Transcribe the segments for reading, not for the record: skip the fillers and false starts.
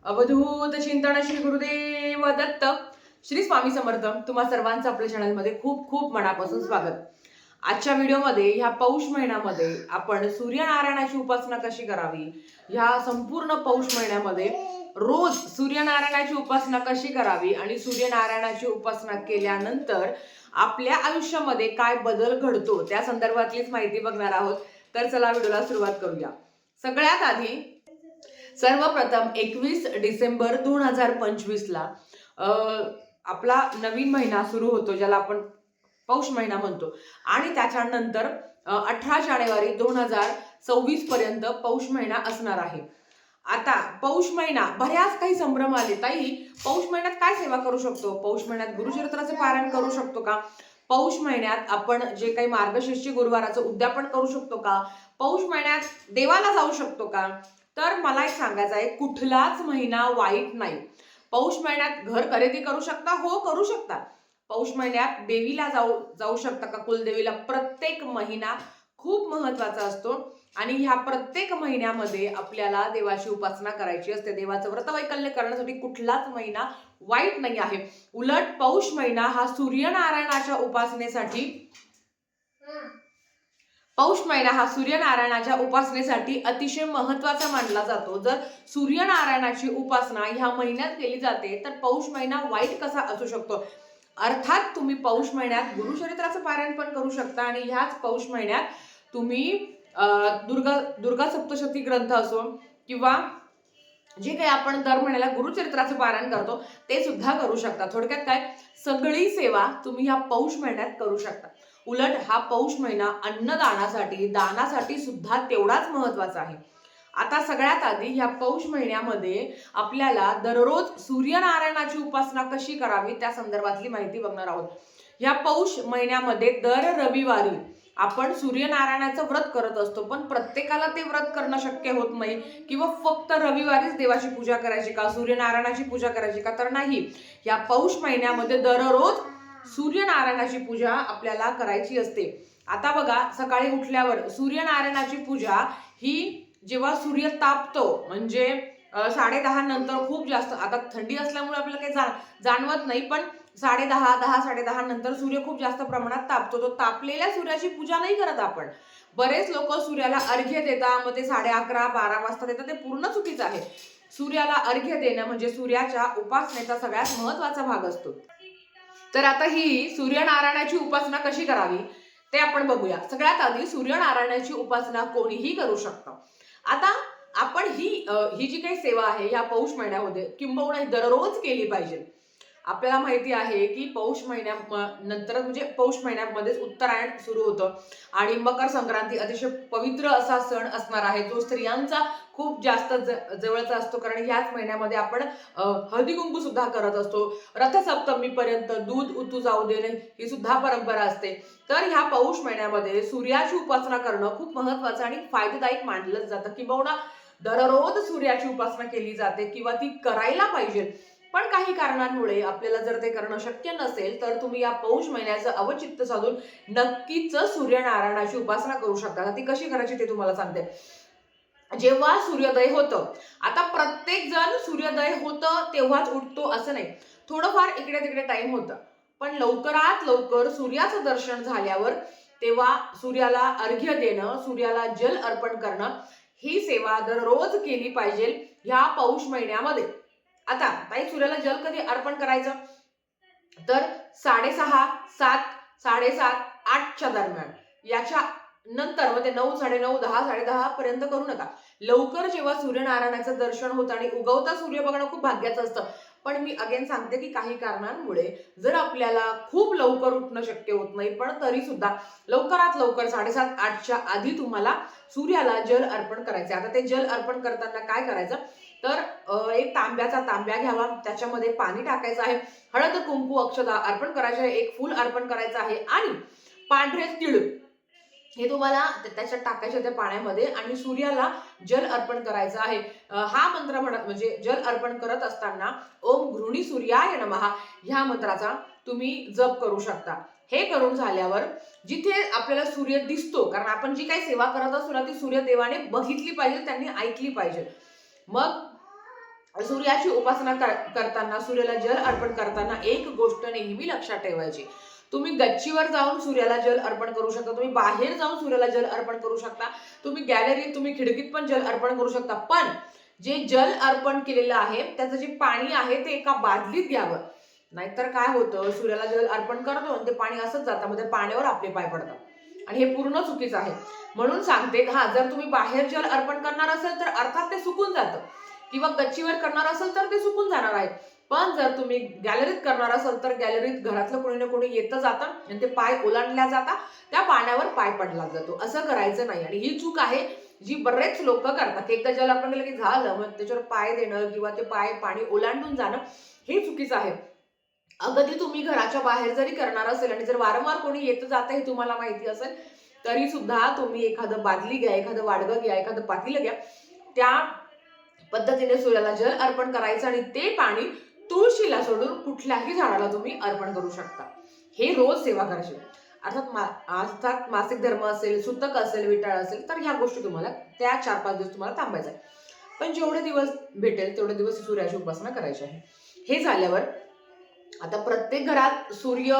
अवधूत चिंतन श्री गुरुदेव दत्त. श्री स्वामी समर्थ. तुम्हा सर्वांचं आपल्या चॅनलमध्ये खूप खूप मनापासून स्वागत. आजच्या व्हिडिओमध्ये ह्या पौष महिन्यामध्ये आपण सूर्यनारायणाची उपासना कशी करावी, ह्या संपूर्ण पौष महिन्यामध्ये रोज सूर्यनारायणाची उपासना कशी करावी आणि सूर्यनारायणाची उपासना केल्यानंतर आपल्या आयुष्यामध्ये काय बदल घडतो त्या संदर्भातलीच माहिती बघणार आहोत. तर चला व्हिडिओला सुरुवात करूया. सगळ्यात आधी सर्वप्रथम 21 डिसेंबर 2025 ला आपला नवीन महिना सुरू होतो, ज्याला आपण पौष महिना म्हणतो. आणि त्याच्यानंतर 18 जानेवारी 2026 पर्यंत पौष महिना असणार आहे. आता पौष महिना बऱ्याच काही संभ्रम आले. ताई, पौष महिन्यात काय सेवा करू शकतो? पौष महिन्यात गुरुचरित्राचे पारायण करू शकतो का? पौष महिन्यात आपण जे काही मार्गशीर्ष गुरुवाराचं उद्यापन करू शकतो का? पौष महिन्यात देवाला जाऊ शकतो का? तर मला एक सांगायचं आहे, कुठलाच महिना वाईट नाही. पौष महिन्यात घर खरेदी करू शकता, हो करू शकता. पौष महिन्यात देवीला जाऊ शकता का, कुलदेवीला? प्रत्येक महिना खूप महत्वाचा असतो आणि ह्या प्रत्येक महिन्यामध्ये आपल्याला देवाची उपासना करायची असते. देवाचं व्रतवैकल्य करण्यासाठी कुठलाच महिना वाईट नाही आहे. उलट पौष महिना हा सूर्यनारायणाच्या उपासनेसाठी अतिशय महत्वाचा मानला जातो. जर सूर्यनारायणाची उपासना ह्या महिन्यात केली जाते तर पौष महिना वाईट कसा असू शकतो? अर्थात तुम्ही पौष महिन्यात गुरुचरित्राचं पारायण पण करू शकता आणि ह्याच पौष महिन्यात तुम्ही दुर्गा सप्तशती ग्रंथ असो किंवा जे काही आपण दर महिन्याला गुरुचरित्राचं पारायण करतो ते सुद्धा करू शकता. थोडक्यात काय, सगळी सेवा तुम्ही ह्या पौष महिन्यात करू शकता. उलट हा पौष महिना अन्नदानासाठी, दानासाठी सुद्धा तेवढाच महत्वाचा आहे. आता सगळ्यात आधी ह्या पौष महिन्यामध्ये आपल्याला दररोज सूर्यनारायणाची उपासना कशी करावी त्या संदर्भातली माहिती बघणार आहोत. ह्या पौष महिन्यामध्ये दर रविवारी आपण सूर्यनारायणाचं व्रत करत असतो, पण प्रत्येकाला ते व्रत करणं शक्य होत नाही. किंवा फक्त रविवारीच देवाची पूजा करायची का, सूर्यनारायणाची पूजा करायची का? तर नाही. या पौष महिन्यामध्ये दररोज सूर्यनारायणाची पूजा आपल्याला करायची असते. आता बघा, सकाळी उठल्यावर सूर्यनारायणाची पूजा ही जेव्हा सूर्य तापतो म्हणजे 10:30 नंतर खूप जास्त, आता थंडी असल्यामुळे आपल्याला काही जाणवत नाही, पण 10:30 नंतर सूर्य खूप जास्त प्रमाणात तापतो. तो तापलेल्या सूर्याची पूजा नाही करत आपण. बरेच लोक सूर्याला अर्घ्य देतात, मग ते 11:30-12 वाजता देतात. ते पूर्ण चुकीचं आहे. सूर्याला अर्घ्य देणं म्हणजे सूर्याच्या उपासनेचा सगळ्यात महत्वाचा भाग असतो. तर आता ही सूर्यनारायणाची उपासना कशी करावी ते आपण बघूया. सगळ्यात आधी सूर्यनारायणाची उपासना कोणीही करू शकतं. आता आपण ही जी काही सेवा आहे ह्या पौष महिन्यामध्ये किंबहुना दररोज केली पाहिजे. आपल्याला माहिती आहे की पौष महिन्यानंतर म्हणजे पौष महिन्यामध्येच उत्तरायण सुरू होतं आणि मकर संक्रांती अतिशय पवित्र असा सण असणार आहे, जो स्त्रियांचा खूप जास्त जवळचा असतो. कारण ह्याच महिन्यामध्ये आपण हळदी कुंकू सुद्धा करत असतो. रथसप्तमी पर्यंत दूध उतू जाऊ देणे ही सुद्धा परंपरा असते. तर ह्या पौष महिन्यामध्ये सूर्याची उपासना करणं खूप महत्वाचं आणि फायदेदायक मानलं जातं. किंबहुना दररोज सूर्याची उपासना केली जाते किंवा ती करायला पाहिजे. पण काही कारणांमुळे आपल्याला जर ते करणं शक्य नसेल तर तुम्ही या पौष महिन्याचं अवचित्त साधून नक्कीच सूर्यनारायणाची उपासना करू शकता. ती कशी करायची ते तुम्हाला सांगते. जेव्हा सूर्योदय होतं, आता प्रत्येक जण सूर्योदय होतं तेव्हाच उठतो असं नाही, थोडंफार इकडे तिकडे टाइम होतं. पण लवकरात लवकर सूर्याचं दर्शन झाल्यावर तेव्हा सूर्याला अर्घ्य देणं, सूर्याला जल अर्पण करणं ही सेवा दररोज केली पाहिजे ह्या पौष महिन्यामध्ये. आता ताई, सूर्याला जल कधी अर्पण करायचं? तर 6:30, 7, 7:30, 8च्या दरम्यान. याच्या नंतर मध्ये 9, 9:30, 10, 10:30 पर्यंत करू नका. लवकर जेव्हा सूर्यनारायणाचं दर्शन होतं आणि उगवता सूर्य बघणं खूप भाग्याचं असतं. पण मी अगेन सांगते की काही कारणांमुळे जर आपल्याला खूप लवकर उठणं शक्य होत नाही, पण तरी सुद्धा लवकरात लवकर 7:30, 8च्या आधी तुम्हाला सूर्याला जल अर्पण करायचं. आता ते जल अर्पण करताना काय करायचं, तर एक तांब्या घ्यावा, त्याच्यामध्ये पाणी टाकायचं आहे, हळद कुंकू अक्षता अर्पण करायचे आहे, एक फूल अर्पण करायचं आहे आणि पांढरे तीळ हे तुम्हाला त्याच्यात टाकायचे त्या पाण्यामध्ये आणि सूर्याला जल अर्पण करायचं आहे. हा मंत्र म्हणत म्हणजे जल अर्पण करत असताना ओम घृणी सूर्याय नमः ह्या मंत्राचा तुम्ही जप करू शकता. हे करून झाल्यावर जिथे आपल्याला सूर्य दिसतो, कारण आपण जी काही सेवा करत असतो ना ती सूर्यदेवाने बघितली पाहिजे, त्यांनी ऐकली पाहिजे. मग सूर्याची उपासना करताना, सूर्याला जल अर्पण करताना एक गोष्ट नेहमी लक्षात ठेवायची. तुम्ही गच्चीवर जाऊन सूर्याला जल अर्पण करू शकता, तुम्ही बाहेर जाऊन सूर्याला जल अर्पण करू शकता, तुम्ही गॅलरीत, तुम्ही खिडकीत पण जल अर्पण करू शकता. पण जे जल अर्पण केलेलं आहे त्याचं जे पाणी आहे ते एका बादलीत घ्यावं. नाहीतर काय होतं, सूर्याला जल अर्पण करतो आणि ते पाणी असंच जातं, म्हणजे पाण्यावर आपले पाय पडतात आणि हे पूर्ण चुकीचं आहे. म्हणून सांगते, हा जर तुम्ही बाहेर जल अर्पण करणार असेल तर अर्थात ते सुकून जातं, किंवा गच्चीवर करणार असेल तर ते सुकून जाणार आहे. पण जर तुम्ही गॅलरीत करणार असाल तर गॅलरीत घरातलं कोणी ना कोणी येतं जातं आणि ते पाय ओलांडल्या जातात, त्या पाण्यावर पाय पडला जातो. असं करायचं नाही आणि ही चूक आहे जी बरेच लोक करतात. एकदा जल अर्पण केलं की झालं, मग त्याच्यावर पाय देणं किंवा ते पाय पाणी ओलांडून जाणं हे चुकीचं आहे. अगदी तुम्ही घराच्या बाहेर जरी करणार असेल आणि जर वारंवार कोणी येतं जातं हे तुम्हाला माहिती असेल तरी सुद्धा तुम्ही एखादं बादली घ्या, एखादं वाडगं घ्या, एखादं पातेलं घ्या, त्या पद्धतीने सूर्याला जल अर्पण करायचं आणि ते पाणी तुळशीला सोडून कुठल्याही झाडाला तुम्ही अर्पण करू शकता. हे रोज सेवा करायची. अर्थात मासिक धर्म असेल, सुतक असेल, विटाळ असेल तर ह्या गोष्टी तुम्हाला त्या 4-5 दिवस तुम्हाला थांबायचं आहे. पण जेवढे दिवस भेटेल तेवढे दिवस सूर्याची उपासना करायची आहे. हे झाल्यावर आता प्रत्येक घरात सूर्य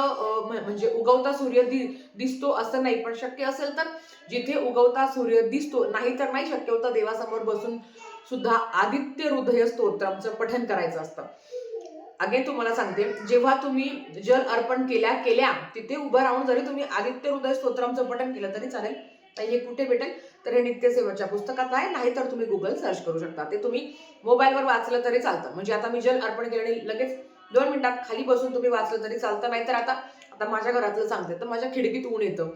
म्हणजे उगवता सूर्य दिसतो असं नाही, पण शक्य असेल तर जिथे उगवता सूर्य दिसतो, नाही तर नाही शक्य होतं देवासमोर बसून सुद्धा आदित्य हृदय स्तोत्राचं पठण करायचं असतं. अगेन तुम्हाला सांगते, जेव्हा तुम्ही जल अर्पण केल्या तिथे उभं राहून जरी तुम्ही आदित्य हृदय स्तोत्राचं पठण केलं तरी चालेल. हे कुठे भेटेल तर हे नित्यसेवेच्या पुस्तकात आहे, नाही तर तुम्ही गुगल सर्च करू शकता. ते तुम्ही मोबाईलवर वाचलं तरी चालतं. म्हणजे आता मी जल अर्पण केल्याने लगेच 2 मिनिटात खाली बसून तुम्ही वाचलं तरी चालतं. नाहीतर आता माझ्या घरातलं सांगते, तर माझ्या खिडकीत ऊन येतं,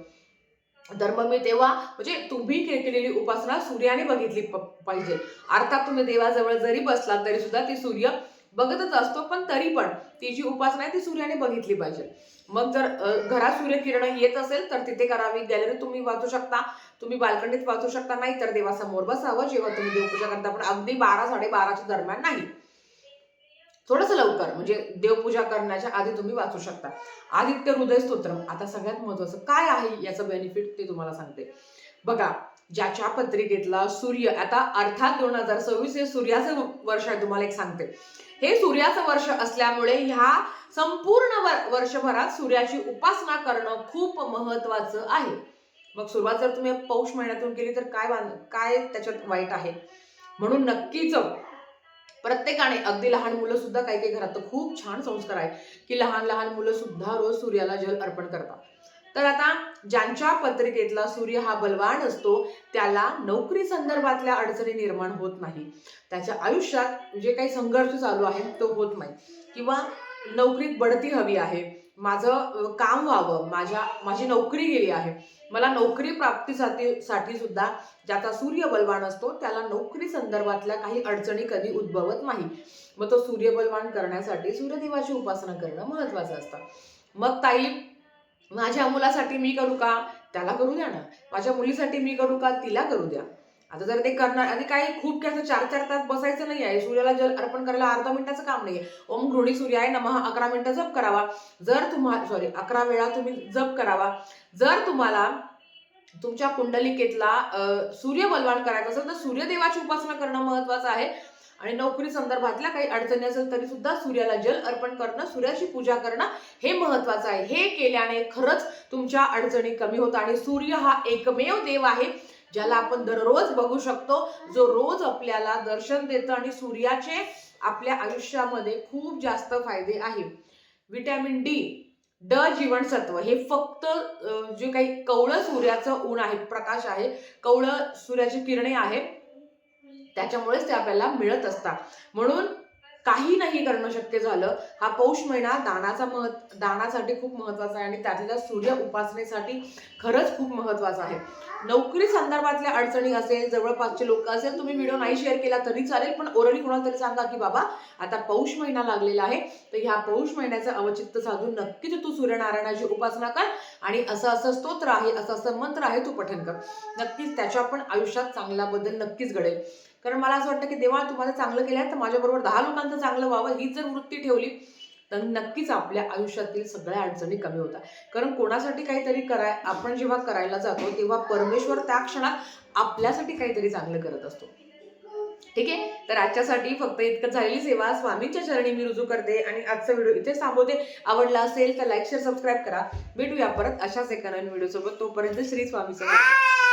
तर मग मी तेव्हा म्हणजे तुम्ही केलेली उपासना सूर्याने बघितली पाहिजे. अर्थात तुम्ही देवाजवळ जरी बसलात तरी सुद्धा ती सूर्य बघतच असतो, पण तरी पण ती जी उपासना आहे ती सूर्याने बघितली पाहिजे. मग जर घरात सूर्यकिरण येत असेल तर तिथे करावी. गॅलरीत तुम्ही वाचू शकता, तुम्ही बाल्कनीत वाचू शकता, नाही तर देवासमोर बसावं जेव्हा तुम्ही देवपूजा करता. पण अगदी 12-12:30च्या दरम्यान नाही, थोडंसं लवकर, म्हणजे देवपूजा करण्याच्या आधी तुम्ही वाचू शकता. आदित्य हृदय स्तोत्र. आता सगळ्यात महत्वाचं काय आहे याचं बेनिफिट ते तुम्हाला सांगते. बघा, ज्याच्या पत्रिकेतला सूर्य, आता अर्थात 2026 हे सूर्याचं वर्ष आहे. तुम्हाला एक सांगते, हे सूर्याचं वर्ष असल्यामुळे ह्या संपूर्ण वर्षभरात सूर्याची उपासना करणं खूप महत्वाचं आहे. मग सुरुवात जर तुम्ही पौष महिन्यातून केली तर काय त्याच्यात वाईट आहे. म्हणून नक्कीच प्रत्येकाने, अगदी लहान मुलं सुद्धा, काही काही घरात खूप छान संस्कार आहे की लहान लहान मुलं सुद्धा रोज सूर्याला जल अर्पण करतात. तर आता ज्यांच्या पत्रिकेतला सूर्य हा बलवान असतो त्याला नोकरी संदर्भातल्या अडचणी निर्माण होत नाही, त्याच्या आयुष्यात जे काही संघर्ष चालू आहे तो होत नाही, किंवा नोकरीत बढती हवी आहे, माझं काम व्हावं, माझी नोकरी गेली आहे, मला नोकरी प्राप्तीसाठी सुद्धा ज्याचा सूर्य बलवान असतो त्याला नोकरी संदर्भातल्या काही अडचणी कधी उद्भवत नाही. मग तो सूर्य बलवान करण्यासाठी सूर्यदेवाची उपासना करणं महत्वाचं असतं. मग ताई, माझ्या मुलासाठी मी करू का? त्याला करू द्या ना. माझ्या मुलीसाठी मी करू का? तिला करू द्या. आता जर ते करणार, आणि काही खूप काय 4-4 तास बसायचं नाही आहे. सूर्याला जल अर्पण करायला अर्धा मिनिटाचं काम नाहीये. ओम गृहिणी सूर्याय नमः 11 मिनिटं जप करावा. 11 वेळा तुम्ही जप करावा. जर तुम्हाला तुमच्या कुंडलिकेतला सूर्य बलवान करायचा असेल तर सूर्यदेवाची उपासना करणं महत्वाचं आहे. आणि नोकरी संदर्भातल्या काही अडचणी असेल तरी सुद्धा सूर्याला जल अर्पण करणं, सूर्याची पूजा करणं हे महत्वाचं आहे. हे केल्याने खरंच तुमच्या अडचणी कमी होतात. आणि सूर्य हा एकमेव देव आहे ज्याला आपण दररोज बघू शकतो, जो रोज आपल्याला दर्शन देतं. आणि सूर्याचे आपल्या आयुष्यामध्ये खूप जास्त फायदे आहेत. व्हिटॅमिन ड जीवनसत्व हे फक्त जे काही कवळं सूर्याचं ऊन आहे, प्रकाश आहे, कवळं सूर्याची किरणे आहे, त्याच्यामुळेच ते आपल्याला मिळत असतात. म्हणून काही नाही करणं शक्य झालं. हा पौष महिना दानासाठी खूप महत्वाचा आहे आणि त्यातल्या सूर्य उपासनेसाठी खरंच खूप महत्वाचा आहे. नोकरी संदर्भातल्या अडचणी असेल, जवळपासचे लोक असेल, तुम्ही व्हिडिओ नाही शेअर केला तरी चालेल, पण ओरली कोणाला तरी सांगा की बाबा आता पौष महिना लागलेला आहे, तर ह्या पौष महिन्याचं अवचित्त साधून नक्कीच तू सूर्यनारायणाची उपासना कर आणि असं असं स्तोत्र आहे, असं असं मंत्र आहे, तू पठण कर. नक्कीच त्याच्या पण आयुष्यात चांगला बदल नक्कीच घडेल. कारण मला असं वाटतं की देवा तुम्हाला चांगलं केलं तर माझ्याबरोबर 10 लोकांचं चांगलं व्हावं, ही जर वृत्ती ठेवली तर नक्कीच आपल्या आयुष्यातील सगळ्या अडचणी कमी होतात. कारण कोणासाठी काहीतरी आपण जेव्हा करायला जातो तेव्हा परमेश्वर त्या क्षणात आपल्यासाठी काहीतरी चांगलं करत असतो. ठीक आहे. तर आजच्यासाठी फक्त इतकं झालेली सेवा स्वामींच्या चरणी मी रुजू करते आणि आजचा व्हिडिओ इथे थांबवते. आवडला असेल तर लाईक शेअर सबस्क्राईब करा. भेटूया परत अशाच एका नवीन व्हिडिओ सोबत. तोपर्यंत श्री स्वामी समर्थ.